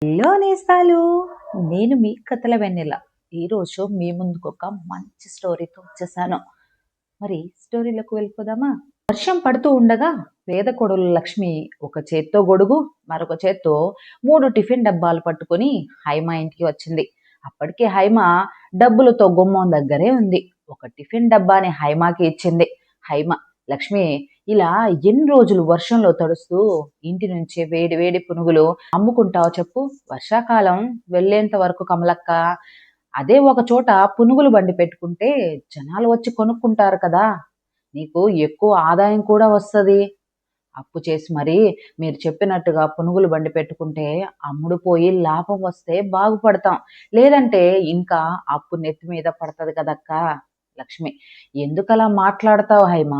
Hello నేస్తాలు, నేను మీ కథల వెన్నెల. ఈరోజు మీ ముందుకు ఒక మంచి స్టోరీతో వచ్చేసాను. మరి స్టోరీలోకి వెళ్ళిపోదామా? వర్షం పడుతూ ఉండగా పేద కొడులు లక్ష్మి ఒక చేత్తో గొడుగు, మరొక చేత్తో 3 టిఫిన్ డబ్బాలు పట్టుకుని హైమ ఇంటికి వచ్చింది. అప్పటికే హైమ డబ్బులతో గుమ్మం దగ్గరే ఉంది. ఒక టిఫిన్ డబ్బాని హైమాకి ఇచ్చింది. హైమ, లక్ష్మి, ఇలా ఎన్ని రోజులు వర్షంలో తడుస్తూ ఇంటి నుంచి వేడి వేడి పునుగులు అమ్ముకుంటావో చెప్పు. వర్షాకాలం వెళ్ళేంత వరకు కమలక్క. అదే ఒక చోట పునుగులు బండి పెట్టుకుంటే జనాలు వచ్చి కొనుక్కుంటారు కదా, నీకు ఎక్కువ ఆదాయం కూడా వస్తుంది. అప్పు చేసి మరి మీరు చెప్పినట్టుగా పునుగులు బండి పెట్టుకుంటే అమ్ముడు పోయి లాభం వస్తే బాగుపడతాం, లేదంటే ఇంకా అప్పు నెత్తి మీద పడుతుంది కదక్క. లక్ష్మి, ఎందుకలా మాట్లాడతావు హైమా?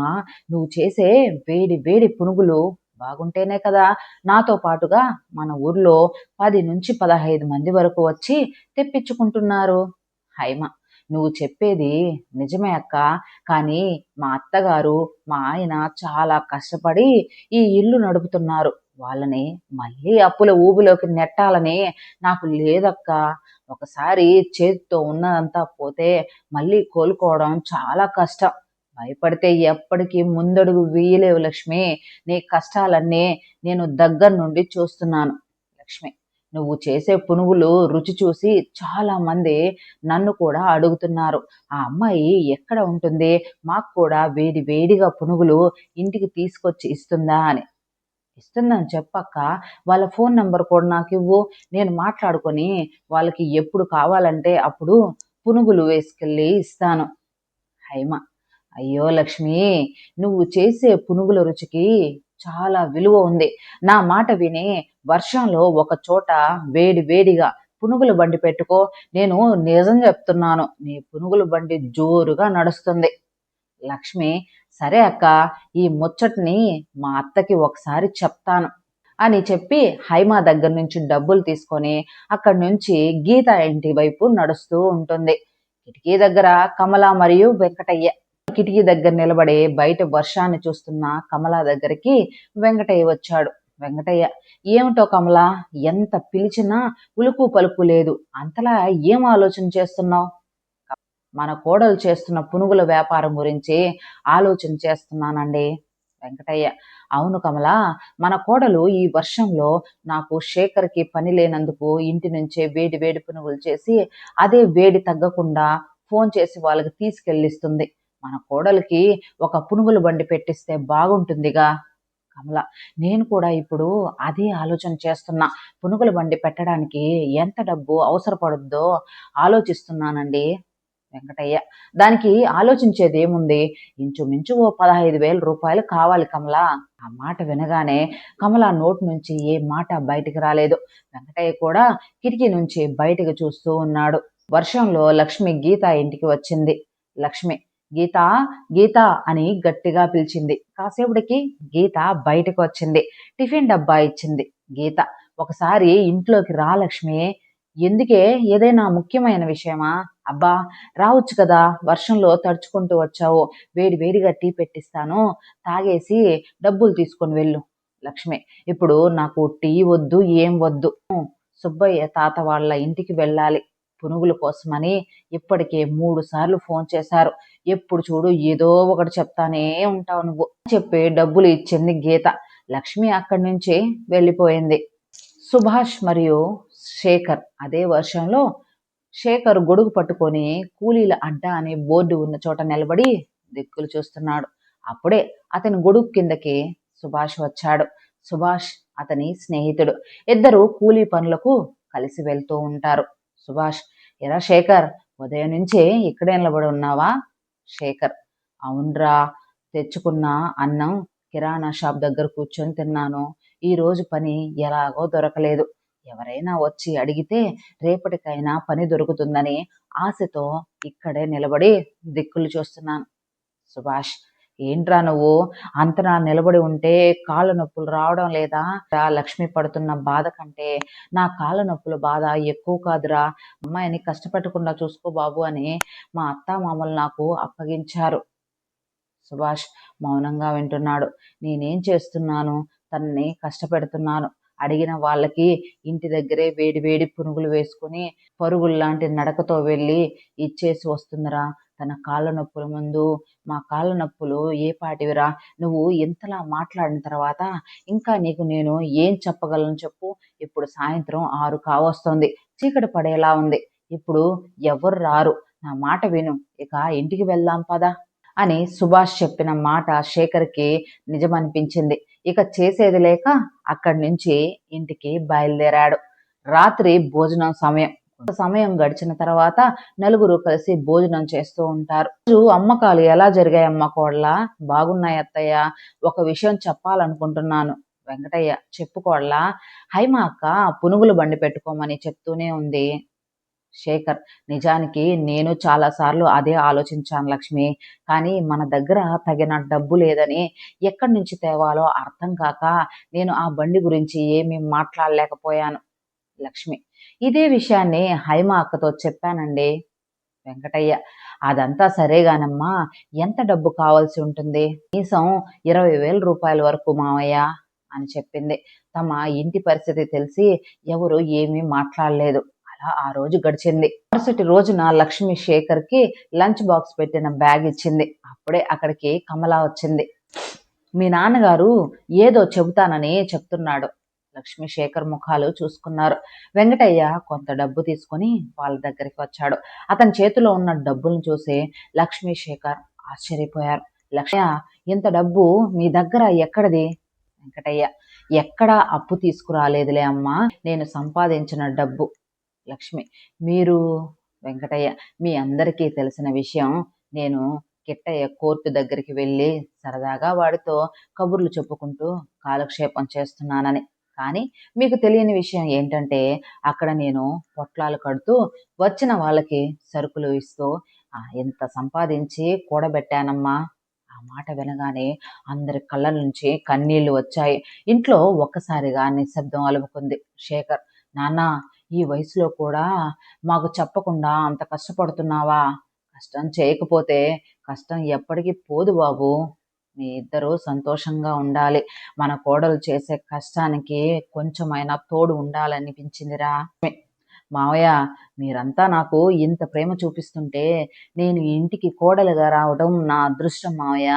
నువ్వు చేసే వేడి వేడి పునుగులు బాగుంటేనే కదా నాతో పాటుగా మన ఊర్లో 10 నుంచి 15 మంది వరకు వచ్చి తెప్పించుకుంటున్నారు. హైమ, నువ్వు చెప్పేది నిజమే అక్క, కానీ మా అత్తగారు మా ఆయన చాలా కష్టపడి ఈ ఇల్లు నడుపుతున్నారు. వాళ్ళని మళ్ళీ అప్పుల ఊబిలోకి నెట్టాలని నాకు లేదక్క. ఒకసారి చేతితో ఉన్నదంతా పోతే మళ్ళీ కోలుకోవడం చాలా కష్టం. భయపడితే ఎప్పటికీ ముందడుగు వేయలేవు లక్ష్మి. నీ కష్టాలన్నీ నేను దగ్గర నుండి చూస్తున్నాను. లక్ష్మి, నువ్వు చేసే పునుగులు రుచి చూసి చాలా మంది నన్ను కూడా అడుగుతున్నారు, ఆ అమ్మాయి ఎక్కడ ఉంటుంది, మాకు కూడా వేడి వేడిగా పునుగులు ఇంటికి తీసుకొచ్చి ఇస్తుందా అని. ఇస్తుందని చెప్పక్క, వాళ్ళ ఫోన్ నెంబర్ కూడా నాకు ఇవ్వు, నేను మాట్లాడుకొని వాళ్ళకి ఎప్పుడు కావాలంటే అప్పుడు పునుగులు వేసుకెళ్ళి ఇస్తాను. హైమ, అయ్యో లక్ష్మి, నువ్వు చేసే పునుగుల రుచికి చాలా విలువ ఉంది. నా మాట విని వర్షంలో ఒక చోట వేడి వేడిగా పునుగుల బండి పెట్టుకో. నేను నిజం చెప్తున్నాను, నీ పునుగుల బండి జోరుగా నడుస్తుంది. లక్ష్మి, సరే అక్క, ఈ ముచ్చటిని మా అత్తకి ఒకసారి చెప్తాను అని చెప్పి హైమా దగ్గర నుంచి డబ్బులు తీసుకొని అక్కడి నుంచి గీత ఇంటి వైపు నడుస్తూ ఉంటుంది. కిటికీ దగ్గర కమల మరియు వెంకటయ్య. కిటికీ దగ్గర నిలబడి బయట వర్షాన్ని చూస్తున్న కమల దగ్గరికి వెంకటయ్య వచ్చాడు. వెంకటయ్య, ఏమిటో కమల, ఎంత పిలిచినా ఉలుకు పలుకు లేదు, అంతలా ఏం ఆలోచన చేస్తున్నావు? మన కోడలు చేస్తున్న పునుగుల వ్యాపారం గురించి ఆలోచన చేస్తున్నానండి. వెంకటయ్య, అవును కమల, మన కోడలు ఈ వర్షంలో నాకు శేఖర్కి పని లేనందుకు ఇంటి నుంచే వేడి వేడి పునుగులు చేసి అదే వేడి తగ్గకుండా ఫోన్ చేసి వాళ్ళకి తీసుకెళ్ళిస్తుంది. మన కోడలికి ఒక పునుగుల బండి పెట్టిస్తే బాగుంటుందిగా. కమల, నేను కూడా ఇప్పుడు అదే ఆలోచన చేస్తున్నా. పునుగుల బండి పెట్టడానికి ఎంత డబ్బు అవసరపడుద్దో ఆలోచిస్తున్నానండి. వెంకటయ్య, దానికి ఆలోచించేది ఏముంది, ఇంచుమించు ఓ 15,000 రూపాయలు కావాలి కమల. ఆ మాట వినగానే కమల నోటి నుంచి ఏ మాట బయటికి రాలేదు. వెంకటయ్య కూడా కిటికీ నుంచి బయటకు చూస్తూ ఉన్నాడు. వర్షంలో లక్ష్మి గీత ఇంటికి వచ్చింది. లక్ష్మి, గీత, గీత అని గట్టిగా పిలిచింది. కాసేపటికి గీత బయటకు వచ్చింది. టిఫిన్ డబ్బా ఇచ్చింది. గీత, ఒకసారి ఇంట్లోకి రా లక్ష్మి. ఎందుకే, ఏదైనా ముఖ్యమైన విషయమా? అబ్బా, రావచ్చు కదా, వర్షంలో తడుచుకుంటూ వచ్చావు, వేడి వేడిగా టీ పెట్టిస్తాను, తాగేసి డబ్బులు తీసుకొని వెళ్ళు. లక్ష్మి, ఇప్పుడు నాకు టీ వద్దు, ఏం వద్దు. సుబ్బయ్య తాత వాళ్ళ ఇంటికి వెళ్ళాలి పునుగుల కోసమని ఇప్పటికే 3 సార్లు ఫోన్ చేశారు. ఎప్పుడు చూడు ఏదో ఒకటి చెప్తానే ఉంటావు నువ్వు చెప్పి డబ్బులు ఇచ్చింది గీత. లక్ష్మి అక్కడి నుంచి వెళ్ళిపోయింది. సుభాష్ మరియు శేఖర్ అదే వర్షంలో శేఖర్ గొడుగు పట్టుకొని కూలీల అడ్డా అనే బోర్డు ఉన్న చోట నిలబడి దిక్కులు చూస్తున్నాడు. అప్పుడే అతని గొడుగు కిందకి సుభాష్ వచ్చాడు. సుభాష్ అతని స్నేహితుడు. ఇద్దరు కూలీ పనులకు కలిసి వెళ్తూ ఉంటారు. సుభాష్, ఎరా శేఖర్, ఉదయం నుంచే ఇక్కడే నిలబడి ఉన్నావా? శేఖర్, అవునరా, తెచ్చుకున్న అన్నం కిరాణా షాప్ దగ్గర కూర్చొని తిన్నాను. ఈ రోజు పని ఎలాగో దొరకలేదు. ఎవరైనా వచ్చి అడిగితే రేపటికైనా పని దొరుకుతుందని ఆశతో ఇక్కడే నిలబడి దిక్కులు చూస్తున్నాను. సుభాష్, ఏంట్రా నువ్వు అంతనా నిలబడి ఉంటే కాళ్ళ నొప్పులు రావడం లేదా? లక్ష్మి పడుతున్న బాధ కంటే నా కాళ్ళ నొప్పుల బాధ ఎక్కువ కాదురా. అమ్మాయిని కష్టపెట్టకుండా చూసుకో బాబు అని మా అత్త మామలు నాకు అప్పగించారు. సుభాష్ మౌనంగా వింటున్నాడు. నేనేం చేస్తున్నాను, తనని కష్టపెడుతున్నాను. అడిగిన వాళ్ళకి ఇంటి దగ్గరే వేడి వేడి పునుగులు వేసుకుని పరుగుల్లాంటి నడకతో వెళ్ళి ఇచ్చేసి వస్తుందిరా. తన కాళ్ళ నొప్పుల ముందు మా కాళ్ళ నొప్పులు ఏ పాటివిరా, నువ్వు ఇంతలా మాట్లాడిన తర్వాత ఇంకా నీకు నేను ఏం చెప్పగలను చెప్పు. ఇప్పుడు సాయంత్రం 6 కావస్తుంది, చీకటి పడేలా ఉంది. ఇప్పుడు ఎవరు రారు, నా మాట విను, ఇక ఇంటికి వెళ్దాం పద అని సుభాష్ చెప్పిన మాట శేఖర్కి నిజమనిపించింది. ఇక చేసేది లేక అక్కడి నుంచి ఇంటికి బయలుదేరాడు. రాత్రి భోజనం సమయం. సమయం గడిచిన తర్వాత నలుగురు కలిసి భోజనం చేస్తూ ఉంటారు. రోజు అమ్మకాలు ఎలా జరిగాయమ్మ కోడలా? బాగున్నాయి అత్తయ్య. ఒక విషయం చెప్పాలనుకుంటున్నాను. వెంకటయ్య: చెప్పు కోడలా. హైమ అక్క పునుగుల బండి పెట్టుకోమని చెప్తూనే ఉంది. శేఖర్: నిజానికి నేను చాలాసార్లు అదే ఆలోచించాను లక్ష్మి. కానీ మన దగ్గర తగిన డబ్బు లేదని, ఎక్కడి నుంచి తేవాలో అర్థం కాక నేను ఆ బండి గురించి ఏమీ మాట్లాడలేకపోయాను. లక్ష్మి: ఇదే విషయాన్ని హైమ అక్కతో చెప్పానండి. వెంకటయ్య: అదంతా సరేగానమ్మా, ఎంత డబ్బు కావాల్సి ఉంటుంది? కనీసం 20,000 రూపాయల వరకు మావయ్య అని చెప్పింది. తమ ఇంటి పరిస్థితి తెలిసి ఎవరు ఏమీ మాట్లాడలేదు. అలా ఆ రోజు గడిచింది. మరుసటి రోజున లక్ష్మి శేఖర్కి లంచ్ బాక్స్ పెట్టిన బ్యాగ్ ఇచ్చింది. అప్పుడే అక్కడికి కమల వచ్చింది. మీ నాన్నగారు ఏదో చెబుతానని చెప్తున్నాడు. లక్ష్మి శేఖర్ ముఖాలు చూసుకున్నారు. వెంకటయ్య కొంత డబ్బు తీసుకుని వాళ్ళ దగ్గరికి వచ్చాడు. అతని చేతిలో ఉన్న డబ్బులను చూసి లక్ష్మి శేఖర్ ఆశ్చర్యపోయారు. లక్ష్మయ్య, ఇంత డబ్బు మీ దగ్గర ఎక్కడిది? వెంకటయ్య: ఎక్కడా అప్పు తీసుకురాలేదులే అమ్మా, నేను సంపాదించిన డబ్బు. లక్ష్మి: మీరు? వెంకటయ్య: మీ అందరికీ తెలిసిన విషయం. నేను కిట్టయ్య కోర్టు దగ్గరికి వెళ్ళి సరదాగా వాడితో కబుర్లు చెప్పుకుంటూ కాలక్షేపం చేస్తున్నానని. కానీ మీకు తెలియని విషయం ఏంటంటే, అక్కడ నేను పొట్లాలు కడుతూ వచ్చిన వాళ్ళకి సరుకులు ఇస్తూ ఎంత సంపాదించి కూడబెట్టానమ్మా. ఆ మాట వినగానే అందరి కళ్ళ నుంచి కన్నీళ్లు వచ్చాయి. ఇంట్లో ఒక్కసారిగా నిశ్శబ్దం అలుముకుంది. శేఖర్: నాన్న, ఈ వయసులో కూడా మాకు చెప్పకుండా అంత కష్టపడుతున్నావా? కష్టం చేయకపోతే కష్టం ఎప్పటికీ పోదు బాబు. మీ ఇద్దరూ సంతోషంగా ఉండాలి. మన కోడలు చేసే కష్టానికి కొంచెమైనా తోడు ఉండాలనిపించిందిరా. మావయ్య, మీరంతా నాకు ఇంత ప్రేమ చూపిస్తుంటే నేను ఇంటికి కోడలుగా రావడం నా అదృష్టం మావయ్య.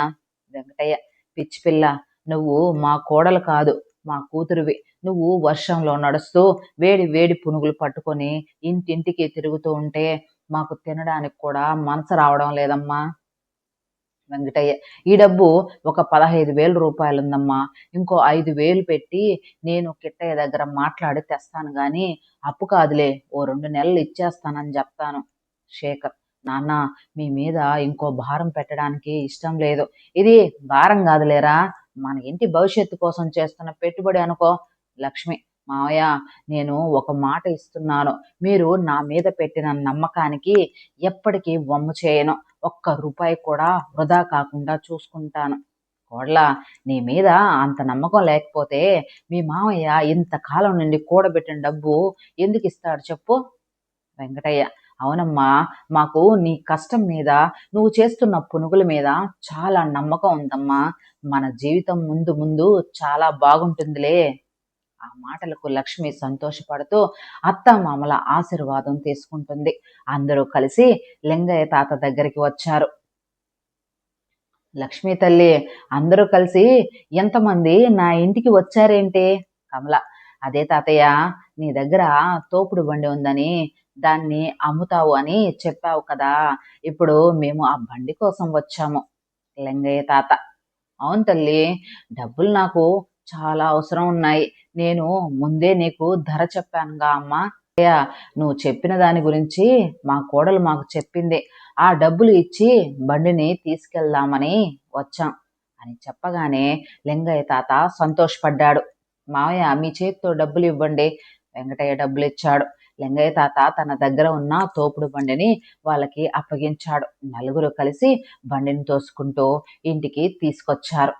వెంకటయ్య: పిచ్చి పిల్ల, నువ్వు మా కోడలు కాదు, మా కూతురువి. నువ్వు వర్షంలో నడుస్తూ వేడి వేడి పునుగులు పట్టుకొని ఇంటింటికి తిరుగుతూ ఉంటే మాకు తినడానికి కూడా మనసు రావడం లేదమ్మా. వెంకటయ్య: ఈ డబ్బు ఒక 15,000 రూపాయలు ఉందమ్మా. ఇంకో 5,000 పెట్టి నేను కిట్టయ్య దగ్గర మాట్లాడి తెస్తాను గాని అప్పు కాదులే, ఓ 2 నెలలు ఇచ్చేస్తానని చెప్తాను. శేఖర్: నాన్న, మీ మీద ఇంకో భారం పెట్టడానికి ఇష్టం లేదు. ఇది భారం కాదులేరా, మన ఇంటి భవిష్యత్తు కోసం చేస్తున్న పెట్టుబడి అనుకో. లక్ష్మి: మావయ్య, నేను ఒక మాట ఇస్తున్నాను. మీరు నా మీద పెట్టిన నమ్మకానికి ఎప్పటికీ వమ్ము చేయను. ఒక్క రూపాయి కూడా వృధా కాకుండా చూసుకుంటాను. కోడలా, నీ మీద అంత నమ్మకం లేకపోతే మీ మావయ్య ఇంతకాలం నుండి కూడబెట్టిన డబ్బు ఎందుకు ఇస్తాడు చెప్పు. వెంకటయ్య: అవునమ్మా, మాకు నీ కష్టం మీద, నువ్వు చేస్తున్న పునుగుల మీద చాలా నమ్మకం ఉందమ్మా. మన జీవితం ముందు ముందు చాలా బాగుంటుందిలే. ఆ మాటలకు లక్ష్మి సంతోషపడుతూ అత్తామామల ఆశీర్వాదం తీసుకుంటుంది. అందరూ కలిసి లింగయ్య తాత దగ్గరికి వచ్చారు. లక్ష్మీ తల్లి, అందరూ కలిసి ఎంతమంది నా ఇంటికి వచ్చారేంటి? కమల: అదే తాతయ్య, నీ దగ్గర తోపుడు బండి ఉందని, దాన్ని అమ్ముతావు అని చెప్పావు కదా, ఇప్పుడు మేము ఆ బండి కోసం వచ్చాము. లింగయ్య తాత: అవును తల్లి, డబ్బులు నాకు చాలా అవసరం ఉన్నాయి. నేను ముందే నీకు ధర చెప్పానుగా అమ్మా. నువ్వు చెప్పిన దాని గురించి మా కోడలు మాకు చెప్పింది. ఆ డబ్బులు ఇచ్చి బండిని తీసుకెళ్దామని వచ్చాం అని చెప్పగానే లింగయ్య తాత సంతోషపడ్డాడు. మావయ్య, మీ చేతితో డబ్బులు ఇవ్వండి. వెంకటయ్య డబ్బులు ఇచ్చాడు. లింగయ్య తాత తన దగ్గర ఉన్న తోపుడు బండిని వాళ్ళకి అప్పగించాడు. నలుగురు కలిసి బండిని తోసుకుంటూ ఇంటికి తీసుకొచ్చారు.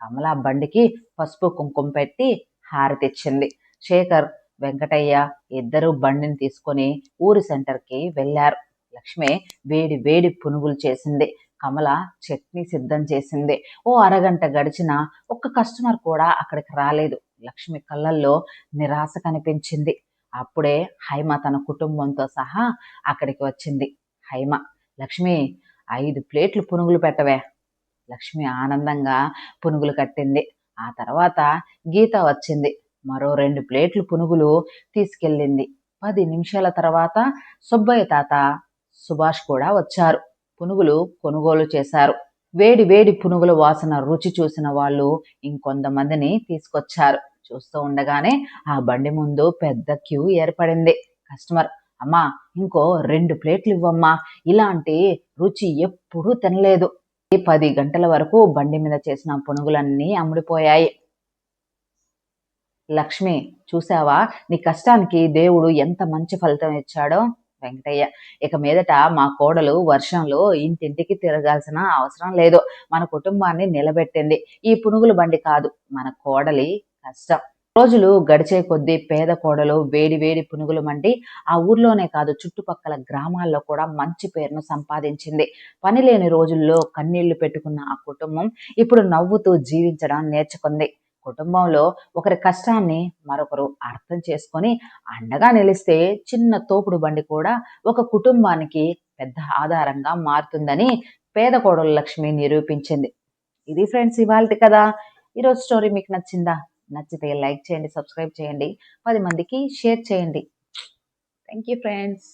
కమల బండికి పసుపు కుంకుమ పెట్టి హారతిచ్చింది. శేఖర్, వెంకటయ్య ఇద్దరు బండిని తీసుకొని ఊరి సెంటర్కి వెళ్ళారు. లక్ష్మి వేడి వేడి పునుగులు చేసింది. కమల చట్నీ సిద్ధం చేసింది. ఓ అరగంట గడిచినా ఒక్క కస్టమర్ కూడా అక్కడికి రాలేదు. లక్ష్మి కళ్ళల్లో నిరాశ కనిపించింది. అప్పుడే హైమ తన కుటుంబంతో సహా అక్కడికి వచ్చింది. హైమ, లక్ష్మి 5 ప్లేట్లు పునుగులు పెట్టవే. లక్ష్మి ఆనందంగా పునుగులు కట్టింది. ఆ తర్వాత గీత వచ్చింది. మరో 2 ప్లేట్లు పునుగులు తీసుకెళ్ళింది. 10 నిమిషాల తర్వాత సుబ్బయ్య తాత, సుభాష్ కూడా వచ్చారు. పునుగులు కొనుగోలు చేశారు. వేడి వేడి పునుగుల వాసన రుచి చూసిన వాళ్ళు ఇంకొంతమందిని తీసుకొచ్చారు. చూస్తూ ఉండగానే ఆ బండి ముందు పెద్ద క్యూ ఏర్పడింది. కస్టమర్, అమ్మా ఇంకో 2 ప్లేట్లు ఇవ్వమ్మా, ఇలాంటి రుచి ఎప్పుడూ తినలేదు. 10 గంటల వరకు బండి మీద చేసిన పునుగులన్నీ అమ్ముడిపోయాయి. లక్ష్మి, చూసావా నీ కష్టానికి దేవుడు ఎంత మంచి ఫలితం ఇచ్చాడో. వెంకటయ్య, ఇక మీదట మా కోడలు వర్షంలో ఇంటింటికి తిరగాల్సిన అవసరం లేదు. మన కుటుంబాన్ని నిలబెట్టింది ఈ పునుగుల బండి కాదు, మన కోడలి కష్టం. రోజులు గడిచే కొద్దీ పేద కోడలు వేడి వేడి పునుగులు మండి ఆ ఊర్లోనే కాదు చుట్టుపక్కల గ్రామాల్లో కూడా మంచి పేరును సంపాదించింది. పని లేని రోజుల్లో కన్నీళ్లు పెట్టుకున్న ఆ కుటుంబం ఇప్పుడు నవ్వుతూ జీవించడం నేర్చుకుంది. కుటుంబంలో ఒకరి కష్టాన్ని మరొకరు అర్థం చేసుకొని అండగా నిలిస్తే చిన్న తోపుడు బండి కూడా ఒక కుటుంబానికి పెద్ద ఆధారంగా మారుతుందని పేద కోడలు లక్ష్మి నిరూపించింది. ఇది ఫ్రెండ్స్ ఇవాల్టి కదా. ఈరోజు స్టోరీ మీకు నచ్చిందా? నచ్చితే లైక్ చేయండి, సబ్స్క్రైబ్ చేయండి, 10 మందికి షేర్ చేయండి. Thank you friends.